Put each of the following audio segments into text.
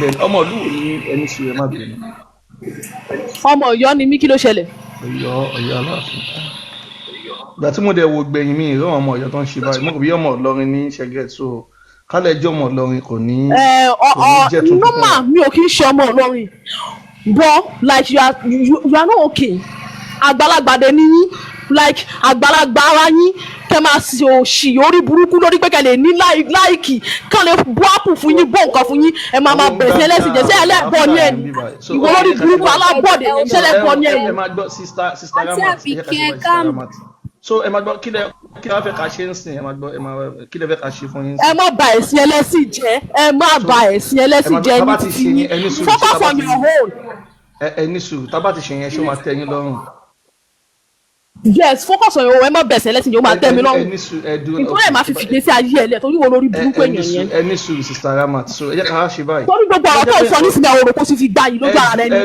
bẹ́ẹ̀ ọmọ ìlú wo ni ẹni sùn ẹ má bínú. ọmọ Ọ̀yọ́ ni mí, kí ló ṣẹlẹ̀? Ọ̀yọ́ Aláàfin. Ìgbà tí mo dẹ̀ wo gbẹ̀yìn mi ìrọ̀ ọmọ Ọ̀yọ́ tó ń ṣe báyìí mo kò bí ọmọ Ìlọrin ní ṣẹgẹt so kálẹ̀ ẹjọ́ ọmọ Ìlọrin kò ní jẹ́ tuntun. normal mi ò kí ń ṣe ọmọ Ìlọrin but like you are not okay. Àgbàlagbà dé ní yín like àgbàlagbà ara yín kẹ máa ṣe òṣì orí burúkú lórí pé kẹ lè ní láìkì kán lè bọ́ àpò fún yín bọ́ nǹkan fún yín ẹ máa bẹ̀rẹ̀ sí ẹlẹ́sìn jẹ́ sí ẹlẹ́bọ̀ ní ẹni ìwọ lórí burúkú alábọ̀dé ṣẹlẹ́bọ̀ ní ẹni. ẹ máa gbọ́ sista Ramat so ẹ máa gbọ́ kí lẹ fẹ́ ká ṣe ń sìn ẹ máa gbọ́ kí lẹ fẹ́ ká ṣe fún yín. ẹ má bà ẹ̀sìn ẹlẹ́sìn jẹ́ ẹ má bà ẹ̀sìn ẹlẹ́sìn jẹ́ ní títí yín focus on your own. ẹ ní sùúrù tá bá ti ṣe yẹn ṣé ó máa tẹ́ yín lọ́rùn. Yes, focus on your own. Ẹ má bẹ̀sẹ̀ lẹ́sìn yóò máa tẹ́ mi lọ́rùn. Nítorí ẹ̀ máa fi fìgbésí ayé ẹ̀ lẹ̀ torí wo lórí burúkú èèyàn yẹn. ẹ ní sùúrù sista Ramat so ẹ jẹ́ ká ṣe báyìí. Torí gbogbo ọ̀rọ̀ tó ń sọ nísìnyí àwọn òròkó ti fi gbà yìí lójú ara rẹ ni.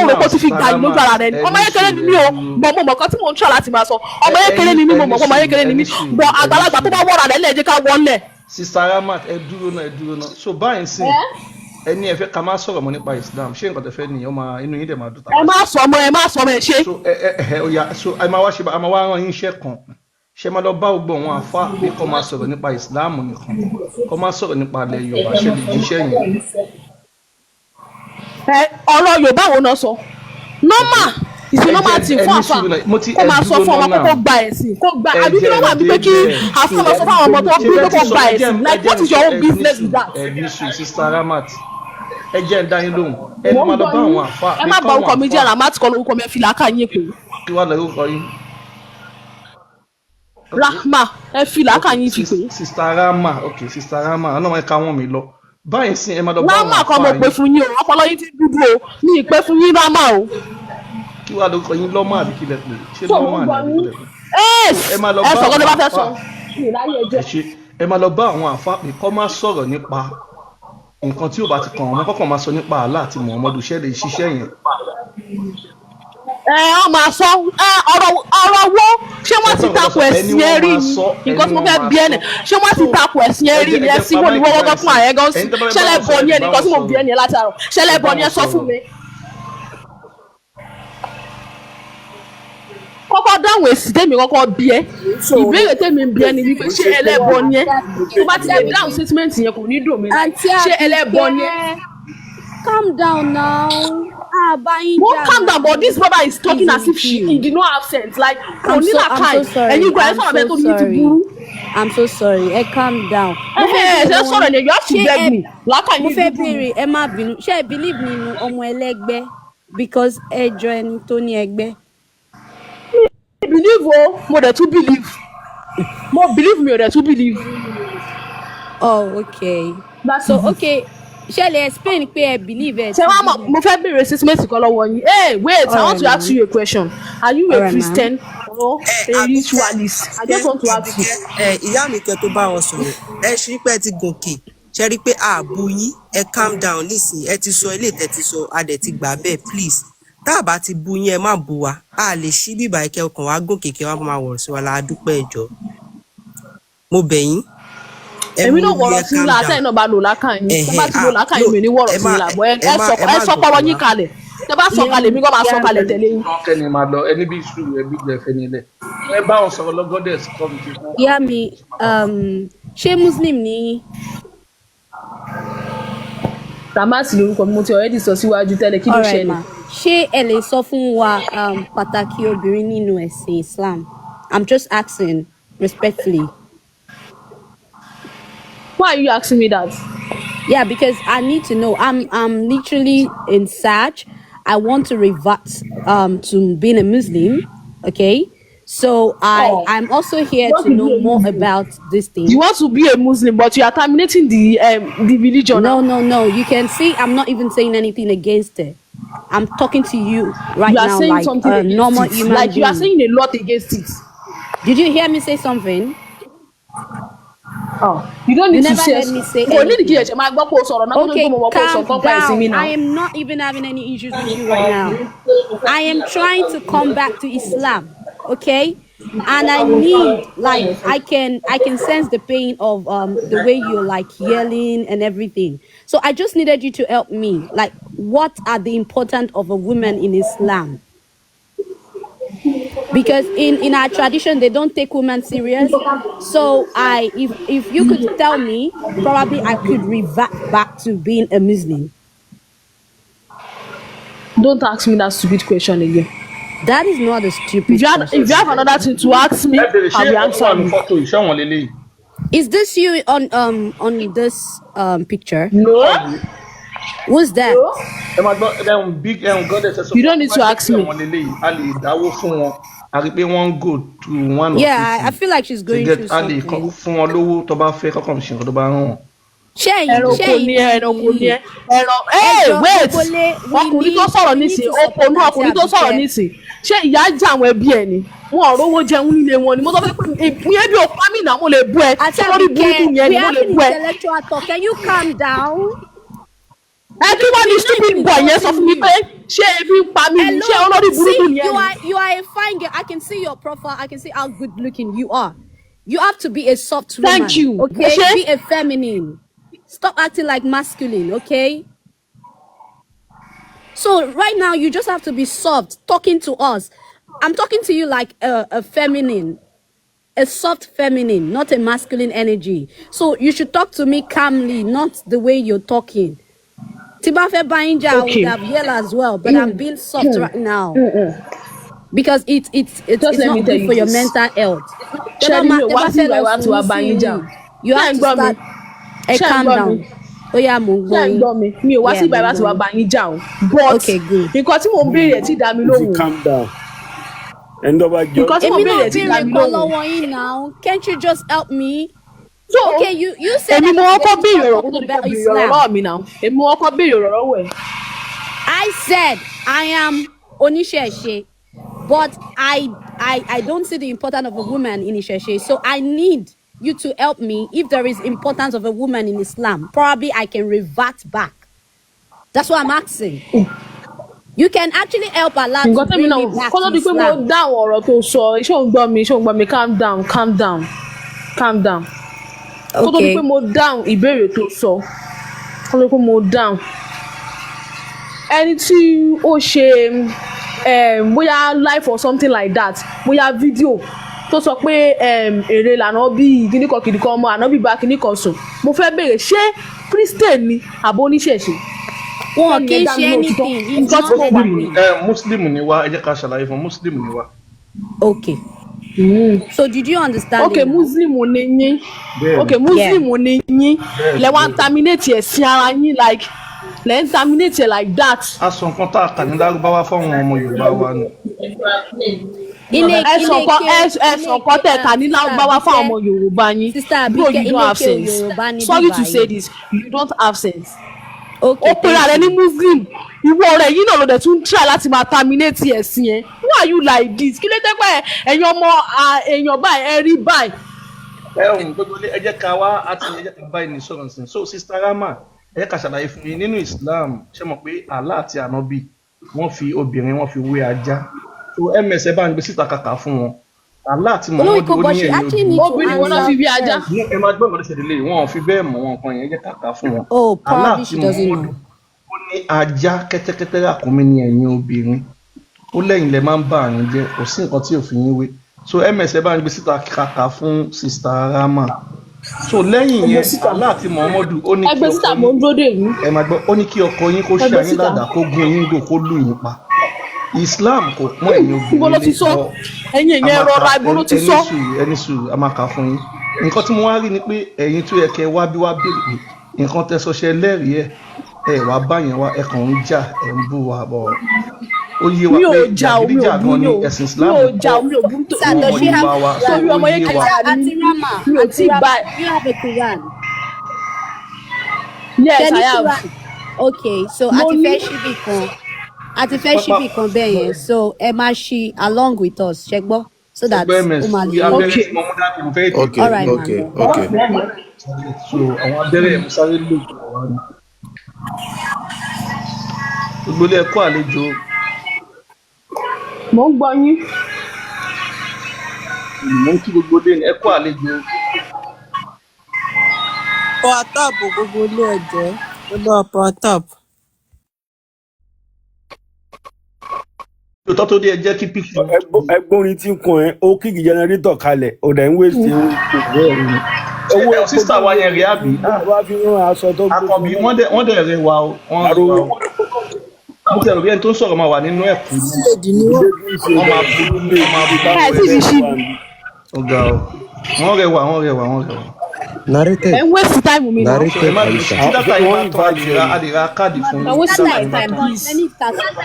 Òròkó ti fi gbà yìí lójú ara rẹ ni. Ọmọ yékeré ni mí o, mọ̀ mọ̀ kan tí mò ń try láti máa sọ. Ọmọ yékeré ni mí mo mọ̀ ọmọ yékeré ni mí. Bọ̀ àgbàlagbà tó bá wọ̀rọ̀ rẹ̀ lẹ́ẹ̀jẹ̀ ká wọlé. Sista Ramat ẹ dúró náà so báyìí sìn ẹni ẹ fẹ́ ká máa sọ̀rọ̀ mọ́ nípa Islam ṣé nǹkan tẹ́ fẹ́ nìyẹn ọmọ inú yín dẹ̀ máa dùn. ẹ má sọ ọmọ ẹ ṣe. so ẹ máa wá ṣe a máa wá rán yín iṣẹ́ kan ṣe máa lọ bá gbogbo àwọn àfa pé kó máa sọ̀rọ̀ nípa Islam nìkan kó máa sọ̀rọ̀ nípa ilẹ̀ Yorùbá ṣe lè jíṣẹ́ yẹn. ọ̀rọ̀ Yorùbá wo náà sọ normal ìsinmi máa ti fún àfa kó máa sọ fún ọmọ pé kó gba ẹ̀sìn kó gba àbí kí ló wà wípé kí àfa máa sọ fún àwọn ọmọ tó bí pé kó gba ẹ̀sìn like what is your own business with that. Sista Ramat ẹ jẹ́ ń dá yín lóhùn ẹ máa lọ bá àwọn àfa. ẹ má bá orúkọ mi jẹ́ Ramat kọ́ lórúkọ mi ẹ fi làákà yín pé. kí wàá lọ orúkọ yín. Rahma ẹ fi làákà yín fi pé. Sista Rama Sista Rama ọlọ́run ẹ ká wọ́n mi lọ báyìí sí ẹ máa lọ bá àwọn àfa. Rama kọ́ mo pè fún yín o ọpọlọ yín ti dúdú o mi ì pè fún yín Rama o. kí wàá lórúkọ yín lọ́mọ àbí kílẹ̀ pé ṣé lọ́mọ àbí kílẹ̀ pé. ẹ sọ̀rọ̀ ló bá fẹ́ sọ. ẹ máa lọ bá àwọn àfa pé kọ́ máa sọ̀rọ̀ nípa nǹkan tí ò bá ti kàn wọ́n kọ́kọ́ máa sọ nípa Allah àti Muhammadu ṣe lè ṣiṣẹ́ yẹn. ọ máa sọ ọ̀rọ̀ wo ṣé wọ́n ti takò ẹ̀sìn ẹ̀rí ni nǹkan tí mo fẹ́ bí ẹ̀nẹ̀ ṣé wọ́n ti takò ẹ̀sìn ẹ̀rí ni ẹ̀sìn wo ni wọ́n wọ́n fún àyẹ̀ gan sí ṣẹlẹ̀ bọ̀ ni ẹ̀ nǹkan tí mo bí ẹ̀nẹ̀ látàrọ̀ ṣẹlẹ̀ bọ̀ ni ẹ sọ fún mi. kọ́kọ́ dáhùn èsì tèmi kọ́kọ́ bí ẹ ìbéèrè tèmi bí ẹ ni wípé ṣé ẹlẹ́bọ ni ẹ tó bá ti lè dáhùn statement yẹn kò ní dùn mí ṣé ẹlẹ́bọ ni ẹ. Calm down now. Won't calm down, but this brother is talking as if he did not have sense. Like, I'm so sorry. I'm so sorry. Calm down. Just sorry, you have to beg me. Mo fẹ́ béèrè ẹ má bínú. Ṣé ẹ believe nínú ọmọ ẹlẹ́gbẹ́ because ẹ jọ ẹni tó ní ẹgbẹ́? Believe o, mo dẹ̀ tún believe. Mo believe mi ò dẹ̀ tún believe. Oh, okay. So okay. Shall I explain pé ẹ believe it? Ṣé wàá mọ̀ mo fẹ́ béèrè statement kan lọ́wọ́ yín. Hey, wait, I want to ask you a question. Are you a Christian or a ritualist? I just want to ask you. Ìyá mi kẹ́ tó bá wọn sọ̀rọ̀ ẹ ṣe pé ẹ ti gòkè ṣe rí pé ààbò yín ẹ calm down nísìnyí ẹ ti sọ ilé ìtẹ́ ti sọ adẹ̀ ti gbà bẹ́ẹ̀ please tá a bá ti bu yín ẹ má bu wa a lè ṣí bíbá ẹ̀kẹ́ ọkàn wa gòkè kí wọ́n máa wọ̀rọ̀ sí wa la dúpẹ́ ẹ̀jọ́ mo bẹ̀ yín. Èmi náà wọ̀rọ̀ sí la àtẹ̀yìn náà bá lò lákàn yín tó bá ti lò lákàn yín mi ní wọ̀rọ̀ sí la bọ̀ ẹ sọ pọ̀rọ̀ yín kalẹ̀ tẹ bá sọ kalẹ̀ mi kọ́ máa sọ kalẹ̀ tẹ̀lé yín. kẹ́ni máa lọ ẹni bí sùúrù ẹbí gbẹ fẹ́ nílẹ̀ ẹ bá wọn sọ̀rọ̀ lọ́gọ́dẹ̀ kọ́ mi ti fún. Ìyá mi ṣé Muslim ni. Ramat lórúkọ mi mo ti already sọ síwájú tẹ́lẹ̀ kí ló ṣẹlẹ̀. Ṣé ẹ lè sọ fún wa pàtàkì obìnrin nínú ẹ̀sìn Islam? I'm just asking respectfully. Why are you asking me that? Yeah, because I need to know. I'm literally in search. I want to revert to being a Muslim. Okay, so I'm also here to know more about this thing. You want to be a Muslim, but you are terminating the religion. No. You can see I'm not even saying anything against it. I'm talking to you right now. You are saying like something a normal human like you are being. saying a lot against it. Did you hear me say something? Oh, you don't need You to never say. heard me say Okay, calm down. I am not even having any issues with you right now. I am trying to come back to Islam, okay? And I need, like, I can sense the pain of the way you're like yelling and everything. So I just needed you to help me. Like, what are the importance of a woman in Islam? Because in our tradition, they don't take women serious. So if you could tell me, probably I could revert back to being a Muslim. Don't ask me that stupid question again. That is not a stupid question. If you have another thing to ask me, I will answer you. Is this you on this picture? No. Who's that? You don't need to ask me. Yeah, I feel like she's going through something. ẹranko ni ẹ wait ọkùnrin tó sọ̀rọ̀ nísìn òpònú ọkùnrin tó sọ̀rọ̀ nísìn ṣé ìyá jẹ àwọn ẹbí ẹ ni wọn ò rówó jẹun nílé wọn ni mo sọ pé ìyẹn bí o pa mí náà mo lè bú ẹ tí wọ́n rí burúkú yẹn ni mo lè bú ẹ. Can you calm down? ẹ kí wọ́n ní stupid boy yẹn sọ fún mi pé ṣé ebi ń pa mí ṣé olórí burúkú yẹn ni. You are a fine girl. I can see your profile. I can see how good looking you are. You have to be a soft woman. Thank you. Okay, be a feminine. Stop acting like masculine, okay? So right now, you just have to be soft, talking to us. I'm talking to you like a feminine, a soft feminine, not a masculine energy. So you should talk to me calmly, not the way you're talking. Tibafe Bainja, I would have yelled as well, but I'm being soft right now. Because it's not good for your mental health. You have to start... calm down. Oh yeah, mo gbọ́ mi. Mi ò wá sí ìbára tí wàá bá yín jà o. But nǹkan tí mo ń béèrè tí dá mi lóhùn. Calm down. Nǹkan tí mo ń béèrè tí dá mi lóhùn. lọ́wọ́ yín now. Can't you just help me? So okay, you said èmi mo kọ́kọ́ béèrè ọ̀rọ̀ kó tó béèrè ọ̀rọ̀ lọ́wọ́ mi now. Èmi mo kọ́kọ́ béèrè ọ̀rọ̀ lọ́wọ́ ẹ̀. I said I am oníṣẹ̀ṣe, but I don't see the importance of a woman in ìṣẹ̀ṣe, so I need you to help me. If there is importance of a woman in Islam, probably I can revert back. That's what I'm asking. You can actually help Allah to bring me back to Islam. Calm down. Okay. Ẹni tí ó ṣe bóyá live or something like that, bóyá video tó sọ pé èrè lànà bí kíníkan kìnìkan ọmọ àná bíbá kíníkan sùn, mo fẹ́ béèrè ṣé Christian ni àbò oníṣẹ̀ṣe. Wọn kì í ṣe anything. Muslim ni wá, ẹ jẹ́ ká ṣàlàyé fún Muslim ni wá. Okay. So did you understand? Okay, Muslim ni yín. Okay, Muslim ni yín. Lẹ wá terminate ẹ̀sìn ara yín like lẹ ń terminate like that. Aṣọ nǹkan tá a kà ní Lárúbáwá fún àwọn ọmọ Yorùbá wa ni. ẹ̀sùn kan tẹ̀ ká ní Lárúbáwá fún ọmọ Yorùbá yín. Bro, you don't have sense. Sorry to say this, you don't have sense. Okay. Ó pera rẹ̀ ní Muslim. Ìwọ rẹ̀ yìí náà ló dẹ̀ tún try láti máa terminate ẹ̀sìn yẹn. Why are you like this? Kí ló dé pé ẹ̀yin ọmọ èèyàn báyìí ẹ rí báyìí. Gbogbo ẹ jẹ́ ká wá àti ẹ jẹ́ ká bá ẹni sọ̀rọ̀ nsìn. So Sister Rama, ẹ jẹ́ ká ṣàlàyé fún yín nínú Islam ṣé mọ̀ pé Allah àti Ànábì wọ́n fi obìnrin wọ́n fi wé ajá. So MS ẹ bá ń gbé síta kàkà fún wọn. Allah àti Muhammadu ó ní ẹ̀yìn obìnrin wọn náà fi bí ajá. Ẹ máa gbọ́ ọ̀rọ̀ ìṣẹ̀lẹ̀ lé wọn ò fi bẹ́ẹ̀ mọ̀ wọn kan yẹn ẹ jẹ́ kàkà fún wọn. Oh, probably she doesn't know. Ó ní ajá kẹ́tẹ́kẹ́tẹ́ ràkúnmí ní ẹ̀yìn obìnrin. Ó lẹ́yìn lẹ máa ń bá àrùn jẹ́ kò sí nǹkan tí ò fi yín wé. So MS ẹ bá ń gbé síta kàkà fún Sister Rama. So lẹ́yìn yẹn Allah àti Muhammadu ó ní kí ọkọ yín ẹ máa gbọ́ ó ní kí ọkọ yín kó ṣe àyín ládàá kó gún yín gò kó lù yín pa. Islam kò pọ́n ẹ̀yin obìnrin lé lọ. Ẹ̀yin yẹn rọra ibo ló ti sọ. Ẹni sùúrù a máa kà fún yín. Nǹkan tí mo wá rí ni pé ẹ̀yin tó yẹ kẹ́ wá bí wá béèrè nǹkan tẹ́ sọ ṣe lẹ́rìí ẹ̀ wá báyẹn wá ẹ kàn ń jà ẹ̀ ń bú wa bọ̀. Ó yé wa pé Jagidijagan ní ẹ̀sìn Islam kọ́ ọmọ Yorùbá wa sọ ó yé wa. Mi ò tí bá You have a Quran. Yes, I have. Okay, so àti fẹ́ ṣíbì kan bẹ́ẹ̀ yẹn, so ẹ máa ṣí along with us, ṣẹ gbọ́, so that ó máa lè lọ. Okay. All right, Okay. So àwọn abẹ́rẹ́ ẹ̀ sáré lò wá ní. Gbogbo ilé ẹ̀kọ́ àlejò. Mo ń gbọ́ yín. Mo ń kí gbogbo ilé ẹ̀kọ́ àlejò. Ọ àtàbò gbogbo ilé ẹ̀jẹ̀. Upper top. Tó tó dé ẹ jẹ́ kí píkì. ẹgbórin tí ń kun ẹ ó kíkì jẹnẹrétọ̀ kalẹ̀ ó dẹ̀ ń wéṣẹ̀ owó Ṣé sísá wa yẹn rí àbí? wá fi rán aṣọ tó Akọ̀bí wọ́n dẹ̀ rẹwà o. Wọ́n rẹwà o. Mo tẹ̀rù bí ẹni tó ń sọ̀rọ̀ máa wà nínú ẹ̀kú. Lady ni wọ́n. Wọ́n máa bu ọ̀gá o. Wọ́n rẹwà. Narrated. ẹ ń waste time mi náà. Narrated Aisha. Tí dátà yìí bá tọ́ àdìrà káàdì fún ẹ waste yín. time please.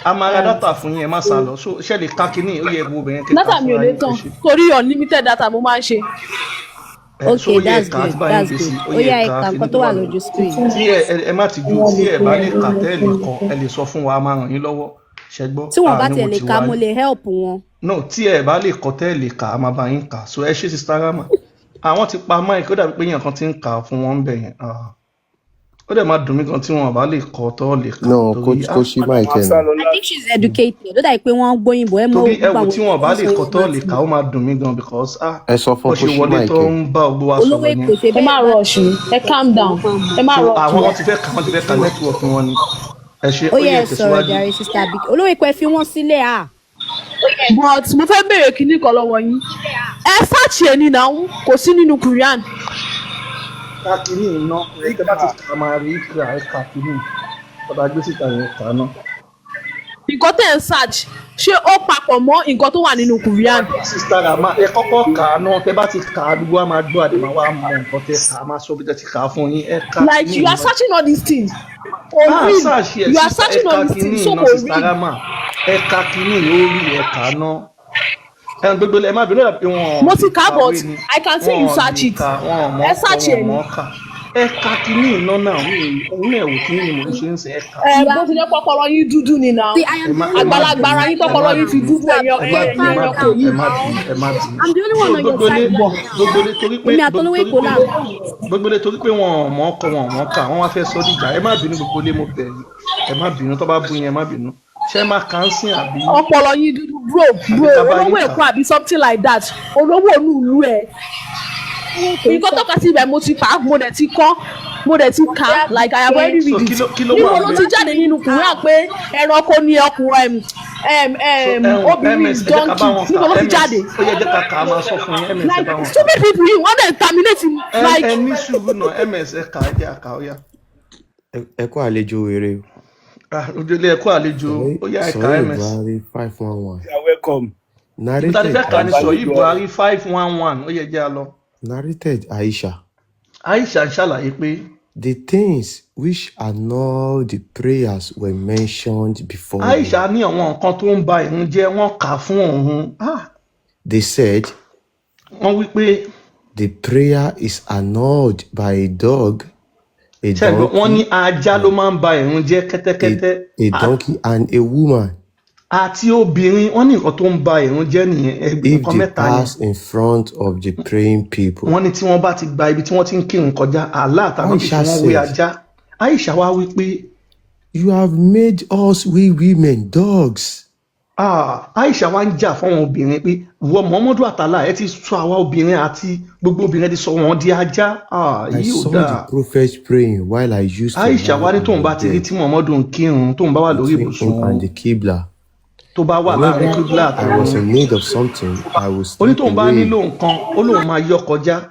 A máa ra dátà fún yín ẹ má sá lọ. So ṣé lè ká kínní ó yẹ wo obìnrin kẹta data mi ò lè tán torí unlimited data mo máa ń ṣe. Okay, that's good. That's good. Ó yá ẹ̀ka nǹkan tó wà lójú screen. Tí ẹ má ti ju tí ẹ bá lè kà tẹ́ ẹ lè kọ ẹ lè sọ fún wa a máa ràn yín lọ́wọ́ ṣẹgbọ́. Tí wọ́n bá tiẹ̀ lè ka mo lè help wọn. No, tí ẹ bá lè kọ tẹ́ ẹ lè kà á máa bá yín kà. So ẹ ṣe Sister Rama. Àwọn ti pa mic ó dàbí pé yẹn kan ti ń kà fún wọn bẹ̀ yẹn. Ó dẹ̀ máa dùn mí gan tí wọn bá lè kọ tọ́ lè kà. No, kò sí mic ẹ̀ náà. I think she's educated. Ó dàbí pé wọ́n gbóyìnbó ẹ mọ́ Torí ẹ wò tí wọn bá lè kọ tọ́ lè kà ó máa dùn mí gan because ẹ sọ fún bó ṣe kò sí wọlé mic tó ẹ̀. ń bá gbogbo wa olówó sọ̀rọ̀ èkó yẹn. ṣe ẹ má rush mi ẹ calm down ẹ má So rush àwọn mi. wọn ti fẹ́ ka network wọn ni. Ẹ ṣe ó ó yẹ yẹ ẹ sọ̀rọ̀ jàre sister Abike. Olówó èkó ẹ fi wọ́n sílẹ̀ à. but mo fẹ́ béèrè kinní kan lọ́wọ́ yín ẹ search ẹ̀ ní náà kò sí nínú Quran. Kakini iná ẹgbẹ́ bá ti kà máa rí ìkìlá ẹ̀ka kìíní ọba gbé síta yẹn kà náà. nǹkan tẹ̀ ń search ṣé ó papọ̀ mọ́ nǹkan tó wà nínú Quran. Sister Rama ẹ kọ́kọ́ kà á náà tẹ bá ti kà á gbogbo wa máa gbọ́ àdèmà wa mọ nǹkan tẹ kà á máa sọ bí tẹ ti kà á fún yín ẹ ká like you are searching all these things. search you are searching all these things so iná kò Sister read. Rama ẹ ká kìíní lórí ẹ kà á náà. Ẹ gbogbo ẹ má bínú pé wọn. Mo ti kà but I can see you search it. Ẹ search ẹ̀ ni. Ẹ ká kìíní iná náà òun náà wò kí ni mo ń ṣe ń sẹ ẹ ká. bó ti jẹ́ pọ́pọ́rọ́ yín dúdú ni náà See, I am the only àgbàlagbà ara yín tọ́pọ́rọ́ yín fi dúdú ẹ̀yọ kò yí. ẹ má bínú. I'm the only one on your side now. Gbogbo torí pé Èmi àtolówó èkó là. gbogbo torí pé wọn ò mọ̀ ọkọ wọn ò mọ̀ ká wọn wá fẹ́ sọ dìjà ẹ má bínú gbogbo lé mo bẹ̀ yín ẹ má bínú tó bá bú yín ẹ má bínú ṣé má kàn sí àbí. ọpọlọ yín dúdú bro olówó èkó àbí something like that olówó onúùlú ẹ nǹkan tó kà sí ibẹ̀ mo ti kà á mo dẹ̀ ti kọ́ mo dẹ̀ ti kà á like I have already read it níbo ló ti jáde nínú Quran pé ẹranko ni ọkùnrin obìnrin donkey níbo ló ti jáde. ó yẹ jẹ́ ká kà á máa sọ fún yín ms ẹ like bá wọn. stupid people yìí wọ́n dẹ̀ terminate like. ẹ ní sùúrù náà ms ẹ kà á jẹ́ àkà ó yá. ẹ kó àlejò eré o. ojúlé ẹ kó àlejò ó yá ẹ kà Sọ̀rọ̀ ms. Buhari 511. you are welcome. ìtàdí fẹ́ kà ní sọ yìí Buhari 511 ó yẹ jẹ́ a lọ. Narrated Aisha. Aisha ń ṣàlàyé pé. The things which annulled the prayers were mentioned before. Aisha ní àwọn nǹkan tó ń ba ìrun jẹ́ wọ́n kà fún òun. They said Wọ́n wí pé. the prayer is annulled by a dog, a Ṣẹ́gun wọ́n ní donkey, ajá ló máa ń ba ìrun jẹ́ kẹ́tẹ́kẹ́tẹ́. a donkey and a woman Àti obìnrin wọ́n ní nǹkan tó ń ba ìrun jẹ́ nìyẹn if nǹkan they mẹ́ta yẹn. pass in front of the praying people. Wọ́n ní tí wọ́n bá ti gba ibi tí wọ́n ti ń kírun kọjá Allah àtàwọn bí Aisha wọ́n wé said, ajá. Aisha wá wí pé. You have made us we women dogs. Aisha wá ń jà fún àwọn obìnrin pé wọ Muhammadu àtàlà ẹ ti sọ àwa obìnrin àti gbogbo obìnrin ti sọ wọn di ajá. I Yìí ò saw dáa. the prophet praying while I used to Aisha wá lie ní tóun bá on ti my rí bed tí Muhammadu ń kírun tóun bá wà lórí between ibùsùn him and the Qibla. tó bá wà láàrin Whenever kíbla I àtàwọn. was in need of something, I would Ó ní slip tóun bá away. nílò nǹkan ó lóun máa yọ kọjá.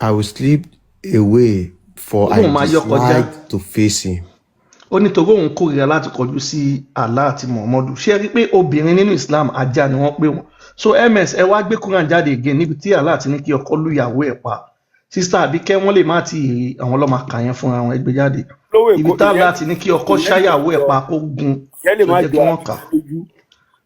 I would slip away for Ó lóun I máa yọ kọjá. disliked to face him. Ó ní torí òun kórìíra láti kọjú sí Allah àti Muhammadu. Ṣé ẹ rí pé obìnrin nínú Islam ajá ni wọ́n pè wọ́n. So ms ẹ wá gbé Quran jáde again níbi tí Allah ti ní kí ọkọ lùyàwó ẹ̀ pa. Sister Abike wọ́n lè má ti rí àwọn ọlọ́mọ kà yẹn fúnra wọn ẹgbẹ́ jáde. Ibi tá Allah ti ní kí ọkọ ṣáyàwó ẹ̀ pa kó gun yẹn lè tó má jẹ́ kí jọ wọ́n kà. lójú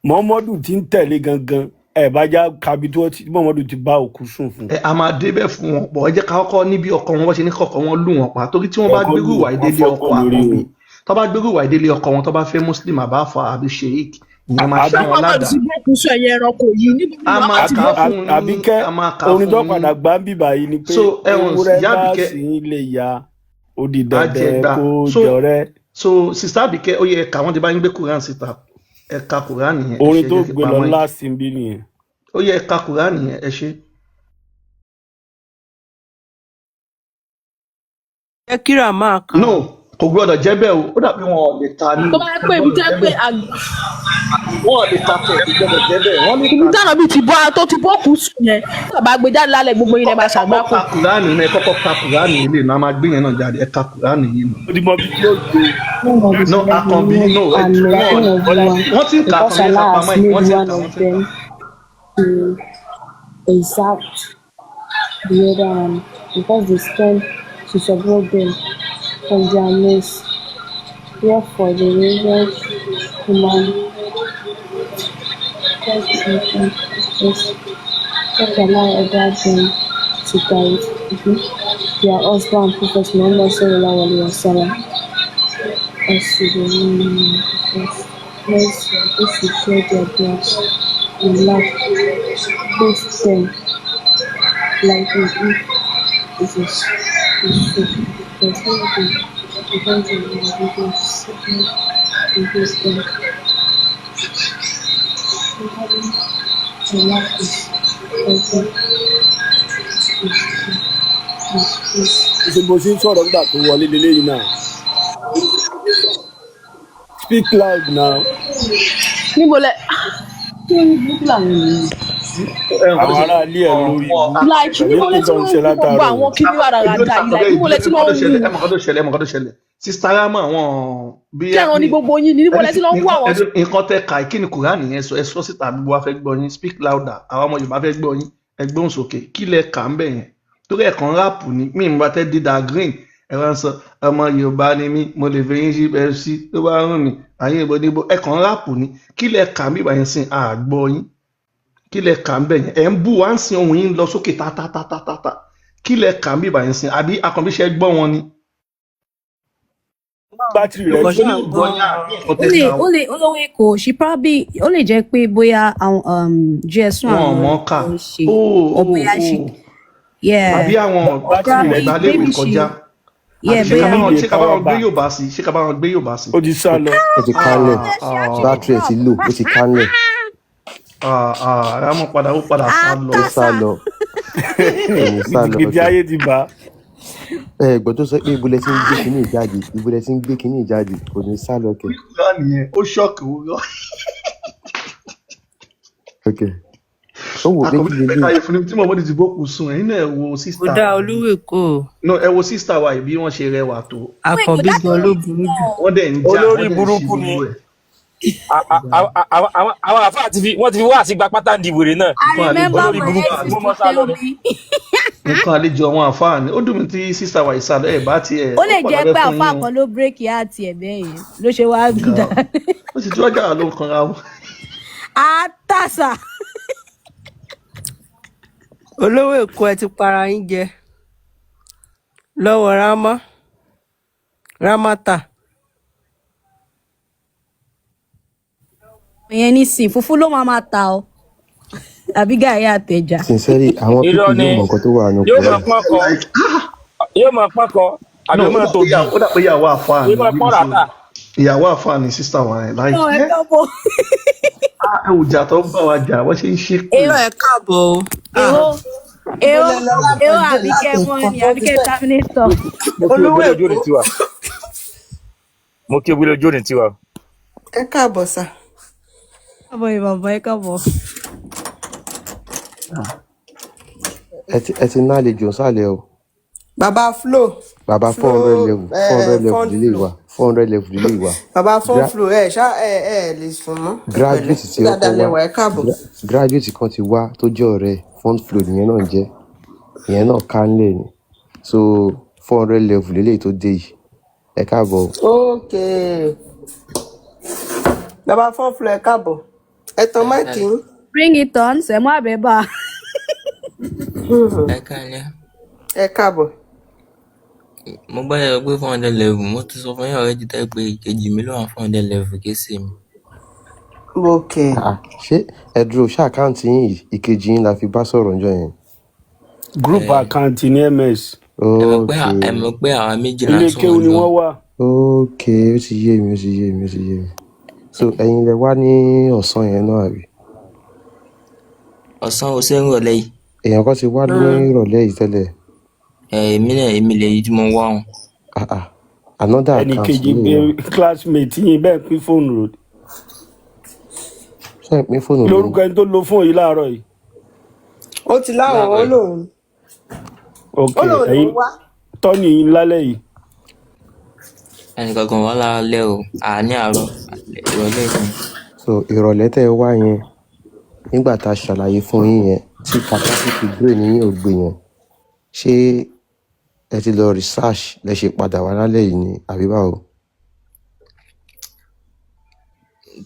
Muhammadu ti ń tẹ̀lé gangan ẹ̀ bá já kabi tí Muhammadu ti bá òkú sùn fún. A máa débẹ̀ fún wọn pọ̀ ẹ jẹ́ ká kọ́kọ́ níbi ọkọ wọn ṣe ní kọ̀ọ̀kan wọn lù wọ́n pa torí tí wọ́n bá gbérù ìwà ìdílé ọkọ àkọ́bí tó bá gbérù ìwà ìdílé ọkọ wọn tó bá fẹ́ Muslim àbáfà àbí sheik ìyẹn máa ṣá wọn ládàá. ti bọ́ọ̀kù sọ ẹ̀yẹ ẹranko yìí níbo ni A wọ́n máa ti kà bọ́ọ̀kù. fún Àbíkẹ́ a máa kà orin tó fún padà gbá ń bìbà yìí ni pé So, ẹ̀wọ̀n, ewúrẹ́ ìyá bá Àbíkẹ́- sì ń lè ya ó di Àjẹgbà. dandan kó So, jọrẹ́. so Sister Abike ó yẹ ẹ̀ka wọn ti bá ń gbé Quran síta ẹ̀ka Quran yẹn ẹ orin ṣe tó jẹ́ kí gbé pa lọ wọ́n yìí. láti bí nìyẹn. Ó yẹ ẹ̀ka Quran yẹn ẹ ṣe. ẹ kíra máa kà no kò gbọ́dọ̀ jẹ́ bẹ́ẹ̀ o ó dàbí wọn ò lè ta ní tó bá yẹ pé ibi tẹ́ pé wọn ò lè ta tẹ̀ kò gbọ́dọ̀ jẹ́ bẹ́ẹ̀ wọ́n lè ibi ta dáná bíi ti bọ́ tó ti bọ́ kù sùn yẹn bàbá gbé jáde lálẹ́ gbogbo yín lẹ́ máa ṣàgbákò. ka kùránì náà ẹ kọ́kọ́ ka kùránì ilé náà máa gbé yẹn náà jáde ẹ ka kùránì yìí nù. ó ti mọ bí tí ó gbé. no akànbí no wọ́n ti ń kà because kàn yẹn Allah kápá has máì wọ́n made ti ń one kà of wọ́n ti ń them kà. to exact the other one because they stand to support them from their mess. Therefore, the religious human is that Allah ordered them to guide their husband, Prophet Muhammad sallallahu alaihi wasallam, as to the women of mercy, those who share their blood and love, both them like it is because everything depends on the religious sickness and wisdom. The love is everything. ṣe bó ṣe ń sọ̀rọ̀ nígbà tó wọlé lélẹ́yìn náà. Speak loud now. níbo lẹ kí ló ní burúkú làwọn ènìyàn. Àwọn ará ilé ẹ̀ lórí ìlú. like níbo lẹ tí wọ́n ń wú gbogbo àwọn kíní rádaràda yìí like níbo lẹ tí wọ́n ń wú. ẹ mọ̀ kọ́ tó ṣẹlẹ̀ sista rama àwọn bí kẹran ní gbogbo yín ní níbo lẹ tí wọ́n ń wú àwọn. nǹkan tẹ ka kí ni kùránì yẹn sọ ẹ sọ síta gbogbo wa fẹ́ gbọ́ yín speak louder àwọn ọmọ Yorùbá fẹ́ gbọ́ yín ẹ gbóhùn sókè kí lẹ kà ń bẹ̀ yẹn torí ẹ̀kan ráàpù ni mí ìmúra tẹ́ dídá green ẹ wá ń sọ ọmọ Yorùbá ni mí mo lè fi yín sí fc tó bá rún mi àyè ìbò níbo ẹ̀kan ráàpù ni kí lẹ kà ń bíbá yẹn sìn àgbọ̀ yín kí lẹ kà ń bẹ̀ yẹn ẹ̀ ń bù wá ń sin ohun yín lọ sókè tátátátátá kí lẹ kà ń bíbá yẹn sìn àbí akànbíṣẹ́ gbọ́ wọn ni. Bátìrì rẹ̀ Because ṣe now, olówó èkó she probably ó lè jẹ́ pé bóyá àwọn GS1 wọn ò mọ̀ ká ló ṣe or bóyá she àbí àwọn bátìrì rẹ̀ ìgbàléwé kọjá yeah ṣé bóyá ká bá wọn gbé Yorùbá sí ṣé ká bá wọn gbé Yorùbá sí. ó ti sá lọ. ó ti kánlẹ̀ bátìrì ẹ̀ ti lò ó ti kánlẹ̀ àmọ́ padà ó padà sá lọ. ó sá lọ ẹ̀yìn sá lọ Ìdí ayé ti bá. ẹ̀gbọ́n tó sọ pé ibùdó tí ń gbé kínní ìjáde ibùdó tí ń gbé kínní ìjáde kò ní sá lọ kẹ̀. kúránì yẹn ó ṣọ́ọ̀kì wúrọ̀. Okay. Ó wò pé àkọ́bí kí lè ẹ̀ka ìfúnni tí mọ̀mọ́dé ti bókù sùn ẹ̀yin náà ẹ wo ó sísítà dá olówó èkó no ẹ wo sísítà wa yìí bí wọ́n ṣe rẹwà tó àkànbí gan ló burú jù. wọ́n dẹ̀ ń já Olórí wọ́n dẹ̀ ń ṣe burúkú ni. gbogbo ẹ̀. Àwọn àfáà wọ́n ti fi wá àsìgbà pátá ń di wèrè náà. I remember olórí my burúkú ex ni. used to tell me nǹkan àlejò àwọn àfáàní ó dùn mí tí sísítà wa ìsàlọ ẹ̀ bá tiẹ̀ ó lè jẹ́ pọ̀ pé lábẹ́ fún àfa yín o. kan ló bírèkì àti ẹ̀bẹ̀ yẹn ló ṣe wá gbúdà ó sì tí wọ́n jà ló ń kanra wọn. àtàṣà. olówó èkó ẹ ti para yín jẹ lọ́wọ́ rámátà. ìyẹn ní sìn fúfú ló máa ta ọ àbí gàrí àtẹjà. sincerely àwọn Irọ́ pípì ni. yóò mọ nǹkan tó wà nù Yóò kúrẹ́. máa pọ́n kọ. Yóò máa pọ́n kọ. Àbí ó máa tóbi. ó dà pé ìyàwó àfáàní Yóò máa pọ́n ràtà. ìyàwó àfáàní sísítà wa yẹn láì ẹ káàbọ̀ ẹ ò jà tó ń bá wa jà wọ́n ṣe ń ṣe pé èrò ẹ káàbọ̀ o. èrò àbíkẹ́ wọn ni àbíkẹ́ terminator. Mo kí ògbélé ojú òní tiwa. Mo kí ògbélé ojú òní tiwa. ẹ káàbọ̀ sà. káàbọ̀ ìbàbọ̀ ẹ káàbọ̀. ẹ ti ná àlejò sálẹ̀ o bàbá Flo. bàbá 400 level 400 level lílé wa 400 level lílé wa bàbá Flo ẹ ṣá ẹ lè sùn mọ́. graduate tí ó dáadáa kọ́ lẹwà wá ẹ káàbọ̀. graduate kan ti wá tó jẹ́ ọ̀rẹ́ front flow nìyẹn náà jẹ́ ìyẹn náà kánlẹ̀ ni so 400 level lélẹ́yìí tó dé yìí ẹ káàbọ̀ o. ok bàbá Flo ẹ káàbọ̀ ẹ tan máìkì yín. bring it on sẹ̀mú àbẹ́bà. Ẹ káalẹ́. ẹ káàbọ̀. Mo gbọ́dọ̀ pé 400 level. Mo ti sọ fún yín already tẹ́ pé ìkejì mi ló wà 400 level kìí ṣe mi. ok ṣé ẹ dúró ṣé àkáǹtì yín yìí ìkejì yín la fi bá sọ̀rọ̀ ńjọ́ yẹn. Group account ní MS. Ẹ mọ̀ pé àwa méjì là ń Ilé sọ̀rọ̀ kéwú ni wọ́n wà. ok ó ti yé mi ó ti yé mi ó ti yé mi so ẹ̀yin lẹ wá ní ọ̀sán yẹn náà àbí. ọ̀sán o ṣe ń rọ̀lẹ́ yìí. èèyàn kan ti wá ní ìrọ̀lẹ́ yìí tẹ́lẹ̀. Èmi lè yí tí mo wá wọn. Another ẹnì account kejì lè gbé yàn. classmate yín bẹ́ẹ̀ pín fóònù rò. Ṣé ẹ pín fóònù lórúkọ ẹni tó lo fóònù yìí láàárọ̀ yìí. ó ti láwọn ó lòun ok ló ẹ̀yin ń wá. tọ́ni yín lálẹ́ yìí. ẹnì kankan wà lálẹ́ o àní àárọ̀ ìrọ̀lẹ́ ni. So ìrọ̀lẹ́ tẹ́ ẹ wá yẹn nígbà tá a ṣàlàyé fún yín yẹn tí capacity brain yín ò gbé yẹn ṣé ẹ ti lọ research lẹ ṣe padà wá lálẹ́ yìí ni àbí báwo?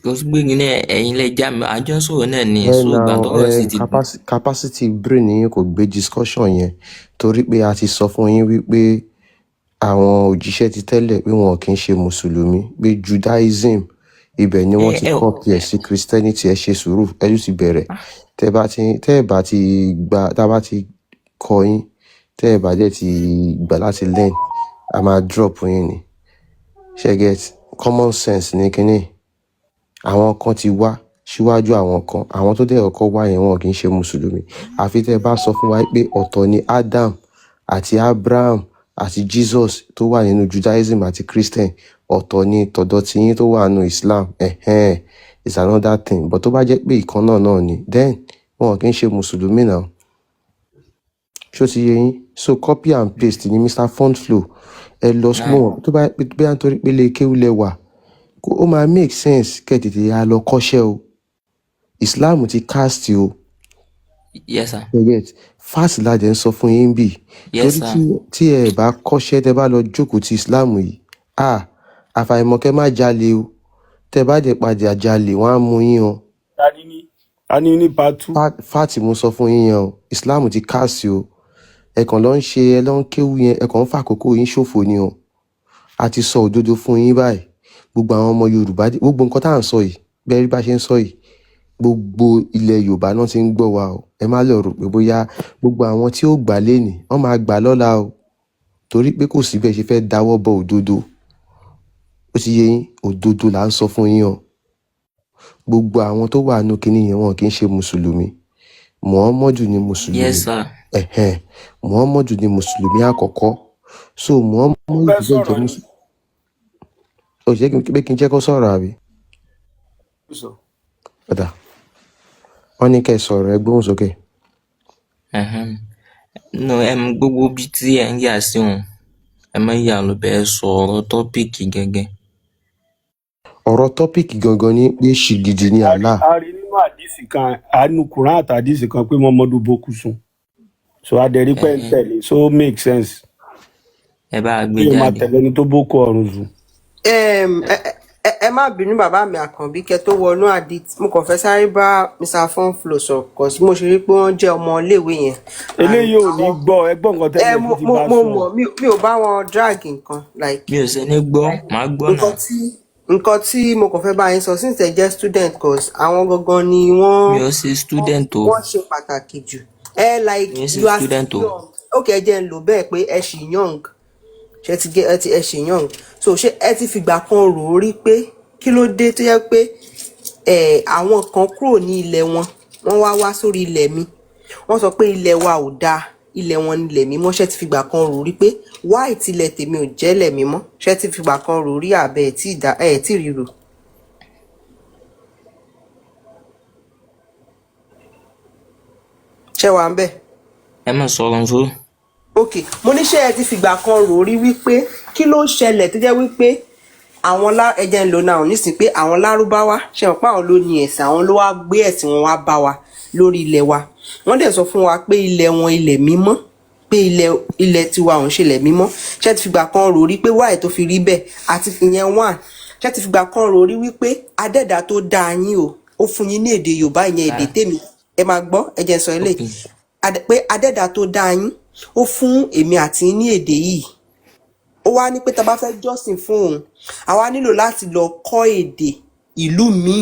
kò sí gbé ní ẹ̀yin lẹ já mi àjọ sọ̀rọ̀ náà ni èso ìgbà tọ́rọ̀ sì ti dùn. Capacity brain yín kò gbé discussion yẹn torí pé a ti sọ fún yín wípé àwọn òjíṣẹ́ ti tẹ́lẹ̀ pé wọn kì í ṣe mùsùlùmí pé Judaism ibẹ̀ ni wọ́n ti copy ẹ̀ sí Christianity. ẹ ṣe sùúrù ẹ tún ti bẹ̀rẹ̀ tẹ́ ẹ bá ti gba tá a bá ti kọ yín tẹ́ ẹ bá dẹ̀ ti gbà láti learn a máa drop yín ni ṣe get common sense ní kínní. Àwọn kan ti wá síwájú àwọn kan àwọn tó dẹ̀ ọkọ̀ wá yẹn wọn kì í ṣe mùsùlùmí àfi tẹ́ ẹ bá sọ fún wa pé ọ̀tọ̀ ni Adam àti Abraham àti Jesus tó wà nínú Judaism àti Christian ọ̀tọ̀ ni tọ̀dọ̀ tí yín tó wà nínú Islam is another thing but tó bá jẹ́ pé ìkan náà ni then wọn kì í ṣe mùsùlùmí náà. Ṣó ti yé yín? So copy and paste ni Mr. Fundflow ẹ lọ small tó bá bí à ń torí pé lè kéwú lẹ wà ó máa make sense kẹ́ tètè yà lọ kọ́ṣẹ́ o. Islam ti cast o. yes sir. Forget fast ládẹ ń sọ fún yín bì yes torí sir. tí ẹ bá kọ́ṣẹ́ tẹ́ bá lọ jókòó ti Islam yìí àfàìmọ̀ kẹ́ má jalè o tẹ́ bá dẹ̀ padà jalè wọ́n á mú yín o. a ní ní part 2. fati mo sọ fún yín yẹn o Islam ti cast o ẹ kàn lọ ń ṣe ẹ lọ ń kéwú yẹn ẹ kàn ń fàkókò yín ṣòfò ni o. A ti sọ òdodo fún yín báyìí gbogbo àwọn ọmọ Yorùbá gbogbo nǹkan tá à ń sọ yìí bẹ́ẹ̀ rí bá ṣe ń sọ yìí gbogbo ilẹ̀ Yorùbá náà ti ń gbọ́ wa o ẹ má lọ rò pé bóyá gbogbo àwọn tí ó gbà lénìí wọ́n máa gbà lọ́la o torí pé kò sí bẹ́ẹ̀ ṣe fẹ́ dáwọ́ bọ òdodo ó ti yé yín òdodo là ń sọ fún yín o gbogbo àwọn tó wà nù kínní yẹn wọn kì í ṣe mùsùlùmí Muhammadu ni mùsùlùmí yes sir. Muhammadu ni mùsùlùmí àkọ́kọ́ so Muhammadu bẹ́ẹ̀ jẹ́ mùsùlùmí ó ṣe pé kí n jẹ́ kó sọ̀rọ̀ àbí. Ọ̀dà wọ́n ní kẹ́ ẹ sọ̀rọ̀ ẹ gbóhùn sókè. no gbogbo bí tí ẹ ń yà sí òun ẹ má yà lọ bẹ́ẹ̀ sọ ọ̀rọ̀ tọ́pìkì gẹ́gẹ́. Ọ̀rọ̀ tọ́pìkì gangan ní pé ṣìgìdì ní Allah. a rí nínú àdìsí kan àánú Quran àti àdìsí kan pé Muhammadu bókú sùn so adẹ̀rí pẹ́ ń tẹ̀lé so make sense. ẹ bá gbé kí ẹ máa jáde. tẹ̀lé ẹni tó bókú ọ̀run sùn. ẹ má bínú bàbá mi Àkànbí kẹ́ tó wọnú àdìt mo kàn fẹ́ sáré bá Mr. Fundflow sọ kò sí mo ṣe rí pé wọ́n jẹ́ ọmọ iléèwé yẹn. eléyìí ò ní gbọ́ ẹgbọ́n nǹkan tẹ́lẹ̀ tó ti bá sọ. mo mi ò bá wọn drag nǹkan like. mi ò ṣe ní gbọ́ màá gbọ́ náà. nǹkan tí mo kàn fẹ́ bá yín sọ since ẹ jẹ́ student cause àwọn gangan ni wọ́n. mi ò ṣe student o. wọ́n ṣe pàtàkì jù. like mi ò ṣe you are student o. okay ẹ jẹ́ ń lò bẹ́ẹ̀ pé ẹ ṣì young ṣe ti gé ẹ ṣì young so ṣé ẹ ti fìgbà kan rò ó rí pé kí ló dé tó yẹ pé àwọn kan kúrò ní ilẹ̀ wọn wọ́n wá sórí ilẹ̀ mi wọ́n sọ pé ilẹ̀ wa ò dáa ilẹ̀ wọn ni ilẹ̀ mímọ́ ṣé ti fìgbà kan rò rí pé why tilẹ̀ tèmi ò jẹ́lẹ̀ mímọ́ ṣé ti fìgbà kan rò rí àbẹ̀ ẹ̀ tí ríro. ṣé wàá ń bẹ̀. ẹ má sọ̀rọ̀ nso. ok mo ní ṣé ẹ ti fìgbà kan rò rí wípé kí ló ṣẹlẹ̀ tó jẹ́ wípé àwọn ẹjẹ ń lò náà nísìnyí pé àwọn lárúbáwá ṣe mọ̀ pé àwọn ló ní ẹ̀sìn àwọn ló wá gbé ẹ̀sìn wọn wá bá wa lórí ilẹ̀ wa wọ́n dẹ̀ sọ fún wa pé ilẹ̀ wọn ilẹ̀ mímọ́ pé ilẹ̀ tiwa òun ṣe ilẹ̀ mímọ́ ṣé ti fìgbà kan rò rí pé wáyé tó fi rí bẹ́ẹ̀ àti ìyẹn wà ṣé ti fìgbà kan rò rí wípé adẹ́dà tó dá yín o ó fún yín ní èdè Yorùbá ìyẹn èdè tèmi ẹ máa gbọ́ ẹjẹ sọ ilé pé adẹ́dà tó dá yín ó fún èmi àti yín ní èdè yìí ó wá ní pé tá a bá fẹ́ jọ́sìn fún òun àwa nílò láti lọ kọ́ èdè ìlú míì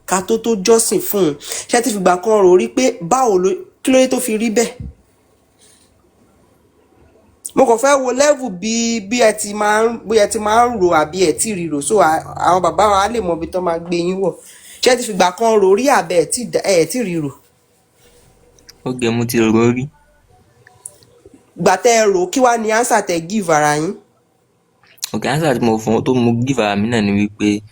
ká tó jọ́sìn fún òun ṣé ti fìgbà kan rò rí pé báwo ló kí ló dé tó fi rí bẹ́ẹ̀. mo kàn fẹ́ wo level bí ẹ ti máa ń rò àbí ẹ tí rí rò so àwọn bàbá wa á lè mọ ibi tó máa gbé yín wọ̀ ṣé ti fìgbà kan rò rí àbẹ ẹ tí rí rò. ó gẹ mo ti rò rí. gbà tẹ́ ẹ rò kí wàá ní answer tẹ́ give ara yín. Okay, answer tí mo fún tó mo give ara mi náà ni wípé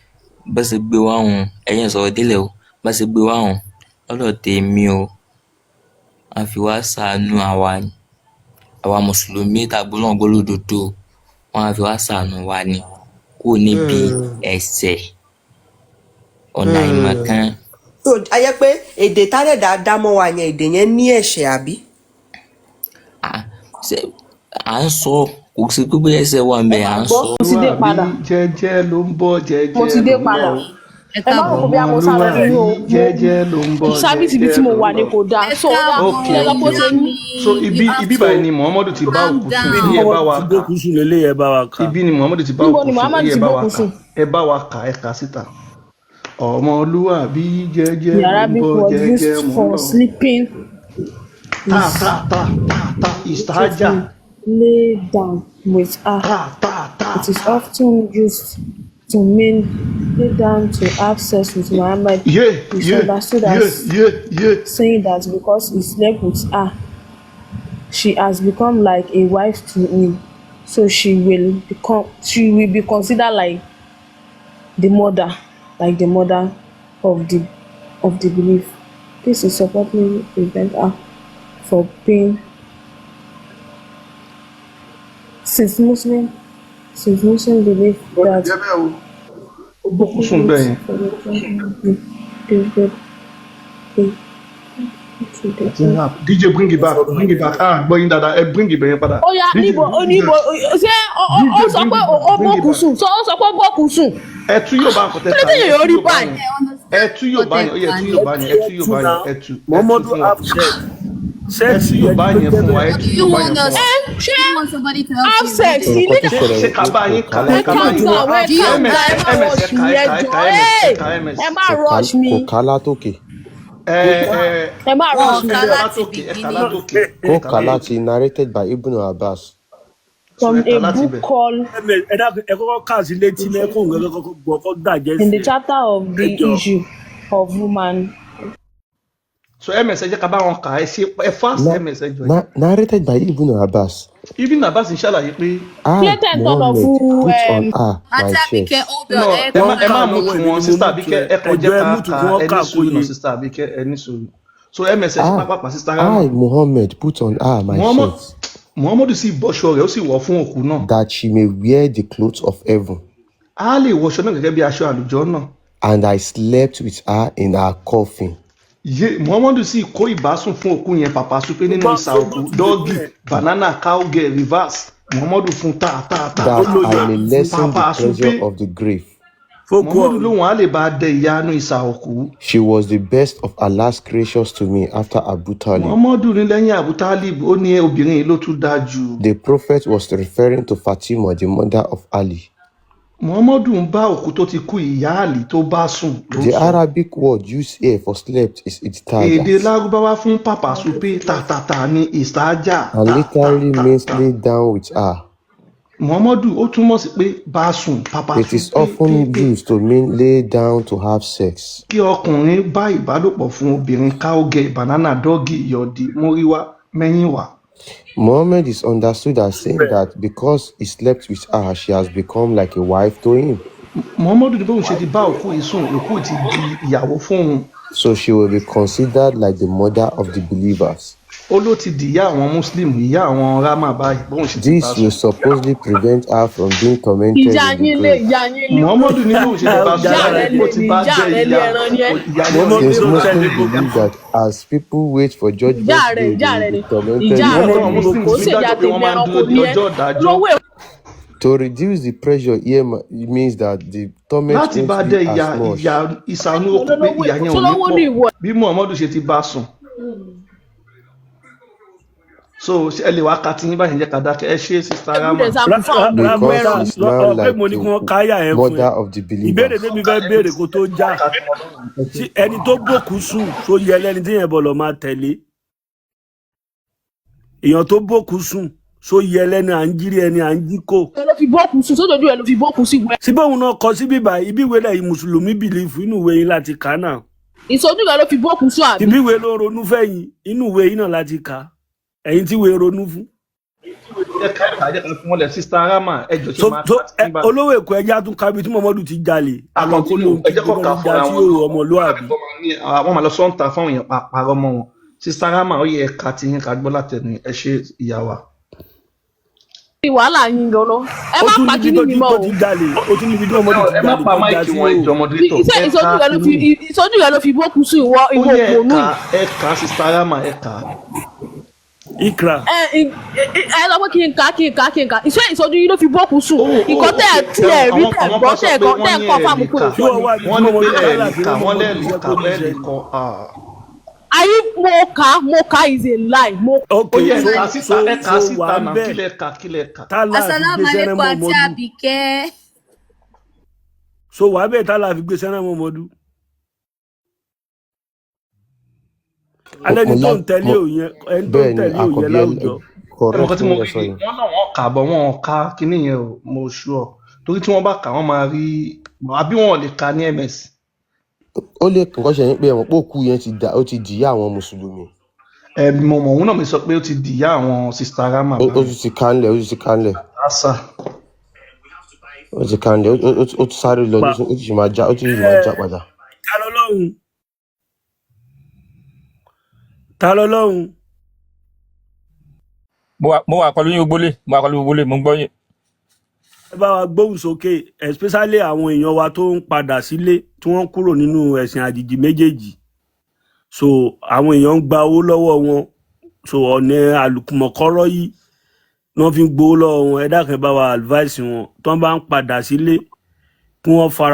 bá ṣe gbé wá hùn ẹ̀yin sọ̀rọ̀ délẹ̀ o bá ṣe gbé wá hùn lọ́dọ̀ tèmi o a fi wá ṣàánú àwa mùsùlùmí tàgbọ́ náà gbólódodo wọn á fi wá ṣàánú wa ni kó níbi ẹ̀ṣẹ̀ ọ̀nà ìmọ̀kan. So ayé pé èdè tálẹ̀dá dámọ́ wa yẹn èdè yẹn ní ẹ̀ṣẹ̀ àbí? Ṣé à ń sọ kò sí pé bóyá ẹ̀ṣẹ̀ wà ń bẹ à ń sọ. mo ti dé padà jẹ́jẹ́ ló ń bọ̀ jẹ́jẹ́ mo ti dé padà ẹ má rò pé bí a mo sáré nínú o jẹ́jẹ́ ló ń bọ̀ sábìsì ibi tí mo wà ní kò dáa so okay lọ́pọ̀ ṣe ní. so ibi báyìí ni Muhammadu ti bá òkú sùn ní ẹ bá wa kà ibi ni Muhammadu ti bá òkú sùn ní ẹ bá wa kà ẹ kà síta ọmọlúwàbí jẹ́jẹ́ ló ń bọ̀ jẹ́jẹ́ mọ́ for sleeping ta istaja lay down with her. It is often used to mean lay down to have sex with Muhammad. It's understood as saying that because he slept with her, she has become like a wife to him. So she will be considered like the mother of the belief. This is supposedly prevent her from being since Muslim believe that DJ bring it back gbọ́yìn dáadáa bring it bẹ̀yẹn padà. ó yá níbo ṣé ó sọ pé ó bọ́kù sùn ó sọ pé ó bọ́kù sùn. ẹ tú yóò bá nǹkan tẹ ká yẹn yóò rí báyìí. ẹ tú yóò bá yẹn ó yẹ tú yóò bá yẹn ẹ tú yóò bá yẹn ẹ tú. Muhammadu absent. Sex yóò bá yẹn fún wa ẹ tú yóò bá yẹn fún wa. ṣé have sex ilé ṣe ká bá yín ká bá yín ẹ má rush mi. kò ká látòkè. ẹ má rush mi. kò ká láti narrated by Ibn Abbas. From a book called in the chapter of the issue of woman. So message ká bá wọn kà ẹ fast message. Narrated by Ibn Abbas. Ibn Abbas ń ṣàlàyé pé. Muhammad put on her my chest. ẹ má mú tu wọn sísá Àbíkẹ́ ẹ kàn jẹ́ ká ẹni sùúrù náà sísá Àbíkẹ́ ẹni sùúrù. So message pápá sísá rẹ. Muhammad put on her my chest. Muhammadu sì bọ́ṣọ rẹ̀ ó sì wọ̀ fún òkú náà. That she may wear the clothes of heaven. A lè wọṣọ náà gẹ́gẹ́ bí aṣọ àlùjọ náà. And I slept with her in her coffin. Muhammadu sì kó ìbásùn fún òkú yẹn pàpà súpé nínú ìsà òkú dọ́gì banana cowgirl reverse Muhammadu fún ta. That I may lessen the pressure of the grave. Muhammadu lóhùn á lè bá dẹ ìyanu ìsà òkú. She was the best of Allah's creatures to me after Abu Talib. Muhammadu ní lẹ́yìn Abu Talib ó ní obìnrin yìí ló tún dáa jù. The prophet was referring to Fatima, the mother of Ali. Muhammadu ń bá òkú tó ti kú ìyá Àlì tó bá sùn. The Arabic word used here for slept is istaja. Èdè Lárúbáwá fún pàpà súpé tàtàtà ní istaja. And literally means lay down with her. Muhammadu ó túmọ̀ sí pé bá sùn pàpà súpé. It is often used to mean lay down to have sex. Kí ọkùnrin bá ìbálòpọ̀ fún obìnrin cowgirl banana dọ́gì yọ̀dí móríwá mẹ́yìnwá. Muhammad is understood as saying that because he slept with her, she has become like a wife to him. Muhammadu ní bóun ṣe ti bá òkú yìí sùn òkú ti di ìyàwó fún un. So she will be considered like the mother of the believers. Ó ló ti di ìyá àwọn Muslim ìyá àwọn Rama báyìí bóun ṣe ti bá sùn. This will supposedly prevent her from being tormented in the grave. Muhammadu ní bóun ṣe ti bá sùn ó ti bá jẹ́ ìyá. Since Muslims believe that as people wait for judgment day, they will be tormented. To reduce the pressure here means that the torment láti bá dé ìyá ìsànú òkú pé ìyá yẹn ò ní pọ̀ bí Muhammadu ṣe ti bá sùn. So ẹ lè wá ka tí yín báyìí jẹ́ ká dákẹ́ ẹ ṣe Sister Rama. Because it's now like the mother of the believers. Ìbéèrè tèmi fẹ́ béèrè kó tó já ẹni tó bòkú sùn tó yẹ lẹ́ni tí yẹn bọ̀ lọ máa tẹ̀lé èèyàn tó bòkú sùn so yẹ lẹ́ni à ń jírí ẹni à ń jí kò. ẹ ló fi bọ́ọ̀kù sùn sójoojú ẹ ló fi bọ́ọ̀kù sí wẹ́. síbẹ̀ òun náà kọ sí bíbá ibi ìwé lẹ́yìn mùsùlùmí bìlífù inú ìwé yín láti kà náà. ìsojú ẹ ló fi bọ́ọ̀kù sùn àbí. ibi ìwé ló ronú fẹ́yìn inú ìwé yín náà láti kà ẹ̀yin tí ìwé ronú fún. jẹ́ ká fún wọn lẹ̀ Sister Rama ẹjọ́ ṣe so máa so tàbí nígbà olówó èkó ẹja tún kábi tí Muhammadu ti jalè àkọ́ntínú ẹjẹ́ kọ́ ká fúnra sí wọn ọmọlúwàbí. wọ́n máa lọ sọ́ńtà fáwọn èèyàn pààrọ̀ mọ́ wọn Sister Rama ó yẹ ẹ̀ka tí yín ká gbọ́ látẹnu ẹ ṣe ìyá wa. wàhálà yín gan-an ẹ má pa kíní mi mọ́ o. ó tún níbi tí Muhammadu ti ẹ má jalè pa tó já máìkì sí wọn ìjọ mọdúrétọ̀ ìsọjú rẹ ló fi bókun sí ìwọ òpònú yìí. ẹ̀ka Sister Rama ẹ̀ka. Ikra. ẹ lọ pé kí n kà iṣẹ́ ìsọjú yìí ló fi bókun sùn ìkọ́ tẹ̀ rí tẹ̀ gbọ́ tẹ̀ kọ́ fáàmù kúrò. wọ́n ní pé wọ́n lẹ́ẹ̀lì kọ́ ayi mo ka is a lie ó yẹ ẹ̀ka síta náà kílẹ̀ ka. Assalamualaikum àti Àbíkẹ́. so wàá bẹ́ẹ̀ tá la fi gbé sẹ́nà Muhammadu. alẹ́ ní tó ń tẹ̀lé òyìn ẹni tó ń tẹ̀lé òyìn láwùjọ. ẹ̀rọ tí mo rí wọ́n náà wọ́n kà bọ̀ wọ́n ká kíní yẹn o mo ṣú ọ torí tí wọ́n bá kà wọ́n máa rí àbí wọ́n lè ka ní ms. ó lè kàn kọ́ṣẹ́ yín pé ẹ̀wọ̀n pé òkú yẹn ó ti dìyà àwọn mùsùlùmí. mo mọ̀ òun náà mi sọ pé ó ti dìyà àwọn Sister Rama. ó ti kánlẹ̀ ó ti kánlẹ̀. ó ti kánlẹ̀ ó ti sáré lọ ó ti máa já padà. ta ló lọ́hùn. mo wà pẹ̀lú yín gbólé mo ń gbọ́ yín. ẹ bá wa gbóhùn sókè especially àwọn èèyàn wa tó ń padà sílé tí wọ́n kúrò nínú ẹ̀sìn àjèjì méjèèjì so àwọn èèyàn ń gba owó lọ́wọ́ wọn so ọ̀nà àlùkùmọ̀kọ́rọ́ yìí ni wọ́n fi ń gbowó lọ́wọ́ wọn ẹ dákun ẹ bá wa advice wọn tí wọ́n bá ń padà sílé kí wọ́n fara